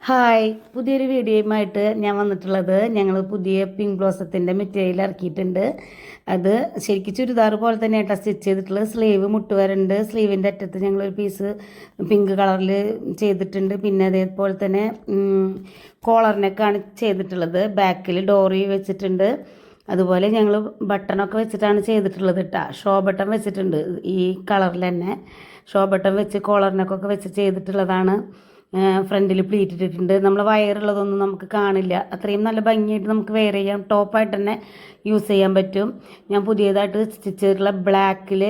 Hi, പുതിയൊരു വീഡിയോയുമായിട്ട് ഞാൻ വന്നിട്ടുള്ളത്. ഞങ്ങൾ പുതിയ പിങ്ക് ബ്ലോസത്തിൻ്റെ മെറ്റീരിയൽ ഇറക്കിയിട്ടുണ്ട്. അത് ശരിക്കും ചുരിദാർ പോലെ തന്നെയായിട്ടാണ് സ്റ്റിച്ച് ചെയ്തിട്ടുള്ളത്. സ്ലീവ് മുട്ടുവരുണ്ട്. സ്ലീവിൻ്റെ അറ്റത്ത് ഞങ്ങളൊരു പീസ് പിങ്ക് കളറിൽ ചെയ്തിട്ടുണ്ട്. പിന്നെ അതേപോലെ തന്നെ കോളറിനൊക്കെയാണ് ചെയ്തിട്ടുള്ളത്. ബാക്കിൽ ഡോറി വെച്ചിട്ടുണ്ട്. അതുപോലെ ഞങ്ങൾ ബട്ടണൊക്കെ വെച്ചിട്ടാണ് ചെയ്തിട്ടുള്ളത് കേട്ടോ. ഷോ ബട്ടൺ വെച്ചിട്ടുണ്ട്. ഈ കളറിൽ തന്നെ ഷോ ബട്ടൺ വെച്ച് കോളറിനൊക്കെ വെച്ച് ചെയ്തിട്ടുള്ളതാണ്. ഫ്രണ്ടിൽ പ്ലീറ്റ് ഇട്ടിട്ടുണ്ട്. നമ്മൾ വയറുള്ളതൊന്നും നമുക്ക് കാണില്ല. അത്രയും നല്ല ഭംഗിയായിട്ട് നമുക്ക് വെയർ ചെയ്യാം. ടോപ്പായിട്ട് തന്നെ യൂസ് ചെയ്യാൻ പറ്റും. ഞാൻ പുതിയതായിട്ട് സ്റ്റിച്ച് ചെയ്തിട്ടുള്ള ബ്ലാക്കിൽ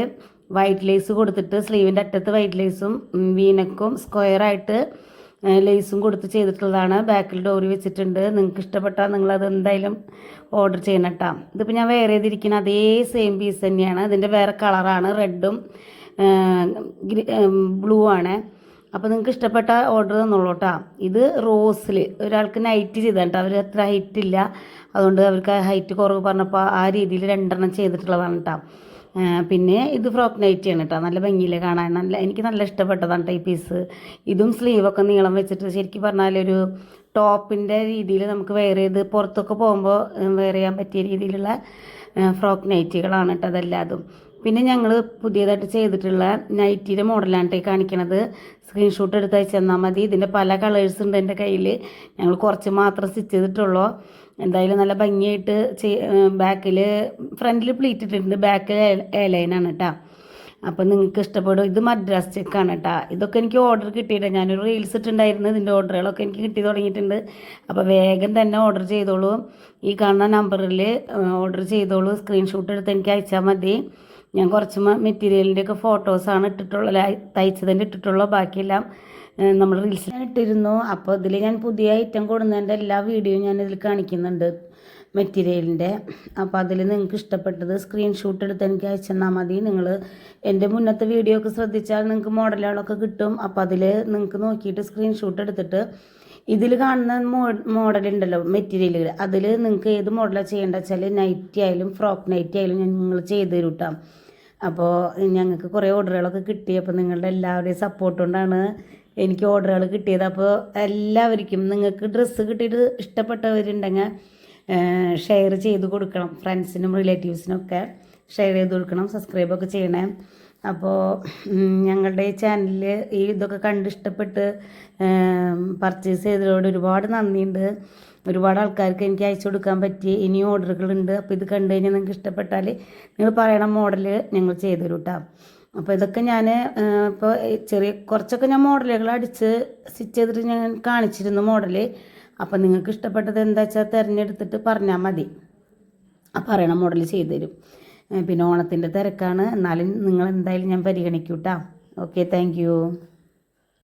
വൈറ്റ് ലേസ് കൊടുത്തിട്ട് സ്ലീവിൻ്റെ അറ്റത്ത് വൈറ്റ് ലേസും വീനക്കും സ്ക്വയറായിട്ട് ലേസും കൊടുത്ത് ചെയ്തിട്ടുള്ളതാണ്. ബാക്കിൽ ഡോറി വെച്ചിട്ടുണ്ട്. നിങ്ങൾക്ക് ഇഷ്ടപ്പെട്ടാൽ നിങ്ങളത് എന്തായാലും ഓർഡർ ചെയ്യണം കേട്ടോ. ഇതിപ്പോൾ ഞാൻ വെയർ ചെയ്തിരിക്കുന്ന അതേ സെയിം പീസ് തന്നെയാണ്. ഇതിൻ്റെ വേറെ കളറാണ്, റെഡും ബ്ലൂ ആണ്. അപ്പോൾ നിങ്ങൾക്ക് ഇഷ്ടപ്പെട്ട ഓർഡർ തന്നോളൂ കേട്ടോ. ഇത് റോസിൽ ഒരാൾക്ക് നൈറ്റ് ചെയ്തിട്ട് അവർ അത്ര ഹൈറ്റ് ഇല്ല, അതുകൊണ്ട് അവർക്ക് ഹൈറ്റ് കുറവ് പറഞ്ഞപ്പോൾ ആ രീതിയിൽ 2 ചെയ്തിട്ടുള്ളതാണ് കേട്ടോ. പിന്നെ ഇത് ഫ്രോക്ക് നൈറ്റിയാണ് കേട്ടോ. നല്ല ഭംഗിയിൽ കാണാൻ എനിക്ക് നല്ല ഇഷ്ടപ്പെട്ടതാണ് കേട്ടോ ഈ പീസ്. ഇതും സ്ലീവൊക്കെ നീളം വെച്ചിട്ട് ശരിക്കും പറഞ്ഞാൽ ഒരു ടോപ്പിൻ്റെ രീതിയിൽ നമുക്ക് വെയർ ചെയ്ത് പുറത്തൊക്കെ പോകുമ്പോൾ വെയർ ചെയ്യാൻ പറ്റിയ രീതിയിലുള്ള ഫ്രോക്ക് നൈറ്റികളാണ് കേട്ടോ അതെല്ലാതും. പിന്നെ ഞങ്ങൾ പുതിയതായിട്ട് ചെയ്തിട്ടുള്ള നൈറ്റിയുടെ മോഡലാണ് കാണിക്കണത്. സ്ക്രീൻഷോട്ട് എടുത്ത് അയച്ചു തന്നാൽ മതി. ഇതിൻ്റെ പല കളേഴ്സ് ഉണ്ട് എൻ്റെ കയ്യിൽ. ഞങ്ങൾ കുറച്ച് മാത്രം സ്റ്റിച്ച് ചെയ്തിട്ടുള്ളൂ. എന്തായാലും നല്ല ഭംഗിയായിട്ട് ബാക്കിൽ ഫ്രണ്ടിൽ പ്ലീറ്റ് ഇട്ടിട്ടുണ്ട്. ബാക്കിൽ എയർലൈനാണ് കേട്ടോ. അപ്പോൾ നിങ്ങൾക്ക് ഇഷ്ടപ്പെടും. ഇത് മദ്രാസ് ചെക്കാണ് കേട്ടോ. ഇതൊക്കെ എനിക്ക് ഓർഡർ കിട്ടിയിട്ടുണ്ട്. ഞാനൊരു റീൽസ് ഇട്ടുണ്ടായിരുന്നു. ഇതിൻ്റെ ഓർഡറുകളൊക്കെ എനിക്ക് കിട്ടി തുടങ്ങിയിട്ടുണ്ട്. അപ്പോൾ വേഗം തന്നെ ഓർഡർ ചെയ്തോളൂ. ഈ കാണുന്ന നമ്പറിൽ ഓർഡർ ചെയ്തോളൂ. സ്ക്രീൻഷോട്ട് എടുത്ത് എനിക്ക് അയച്ചാൽ മതി. ഞാൻ കുറച്ച് മെറ്റീരിയലിൻ്റെയൊക്കെ ഫോട്ടോസാണ് ഇട്ടിട്ടുള്ളത്, തയ്ച്ചതിൻ്റെ ഇട്ടിട്ടുള്ളൂ. ബാക്കിയെല്ലാം നമ്മൾ റീൽസിൽ ഇട്ടിരുന്നു. അപ്പോൾ ഇതിൽ ഞാൻ പുതിയ ഐറ്റം കൊടുക്കുന്നതിൻ്റെ എല്ലാ വീഡിയോയും ഞാനിതിൽ കാണിക്കുന്നുണ്ട് മെറ്റീരിയലിൻ്റെ. അപ്പോൾ അതിൽ നിങ്ങൾക്ക് ഇഷ്ടപ്പെട്ടത് സ്ക്രീൻഷോട്ട് എടുത്ത് എനിക്ക് അയച്ചെന്നാൽ മതി. നിങ്ങൾ എൻ്റെ മുന്നത്തെ വീഡിയോ ഒക്കെ ശ്രദ്ധിച്ചാൽ നിങ്ങൾക്ക് മോഡലുകളൊക്കെ കിട്ടും. അപ്പോൾ അതിൽ നിങ്ങൾക്ക് നോക്കിയിട്ട് സ്ക്രീൻഷോട്ട് എടുത്തിട്ട് ഇതിൽ കാണുന്ന മോഡലുണ്ടല്ലോ മെറ്റീരിയലുകൾ, അതിൽ നിങ്ങൾക്ക് ഏത് മോഡലാണ് ചെയ്യേണ്ടത് വെച്ചാൽ നൈറ്റി ആയാലും ഫ്രോക്ക് നൈറ്റി ആയാലും നിങ്ങൾ ചെയ്ത് തരും കേട്ടോ. അപ്പോൾ ഞങ്ങൾക്ക് കുറേ ഓർഡറുകളൊക്കെ കിട്ടി. അപ്പോൾ നിങ്ങളുടെ എല്ലാവരുടെയും സപ്പോർട്ട് കൊണ്ടാണ് എനിക്ക് ഓർഡറുകൾ കിട്ടിയത്. അപ്പോൾ എല്ലാവർക്കും നിങ്ങൾക്ക് ഡ്രസ്സ് കിട്ടിയിട്ട് ഇഷ്ടപ്പെട്ടവരുണ്ടെങ്കിൽ ഷെയർ ചെയ്ത് കൊടുക്കണം. ഫ്രണ്ട്സിനും റിലേറ്റീവ്സിനൊക്കെ ഷെയർ ചെയ്ത് കൊടുക്കണം. സബ്സ്ക്രൈബൊക്കെ ചെയ്യണേ. അപ്പോൾ ഞങ്ങളുടെ ഈ ചാനലിൽ ഈ ഇതൊക്കെ കണ്ട് ഇഷ്ടപ്പെട്ട് പർച്ചേസ് ചെയ്തതോട് ഒരുപാട് നന്ദിയുണ്ട്. ഒരുപാട് ആൾക്കാർക്ക് എനിക്ക് അയച്ചു കൊടുക്കാൻ പറ്റി. ഇനിയും ഓർഡറുകളുണ്ട്. അപ്പോൾ ഇത് കണ്ടു കഴിഞ്ഞാൽ നിങ്ങൾക്ക് ഇഷ്ടപ്പെട്ടാൽ നിങ്ങൾ പറയണ മോഡൽ ഞങ്ങൾ ചെയ്തു തരും കേട്ടോ. അപ്പോൾ ഇതൊക്കെ ഞാൻ ഇപ്പോൾ കുറച്ചൊക്കെ ഞാൻ മോഡലുകൾ അടിച്ച് സ്റ്റിച്ച് ചെയ്തിട്ട് ഞാൻ കാണിച്ചിരുന്നു മോഡൽ. അപ്പോൾ നിങ്ങൾക്ക് ഇഷ്ടപ്പെട്ടത് എന്താ വെച്ചാൽ തിരഞ്ഞെടുത്തിട്ട് പറഞ്ഞാൽ മതി. ആ പറയണ മോഡൽ ചെയ്തു തരും. പിന്നെ ഓണത്തിൻ്റെ തിരക്കാണ്, എന്നാലും നിങ്ങൾ എന്തായാലും ഞാൻ പരിഗണിക്കൂട്ടാ. Okay, thank you.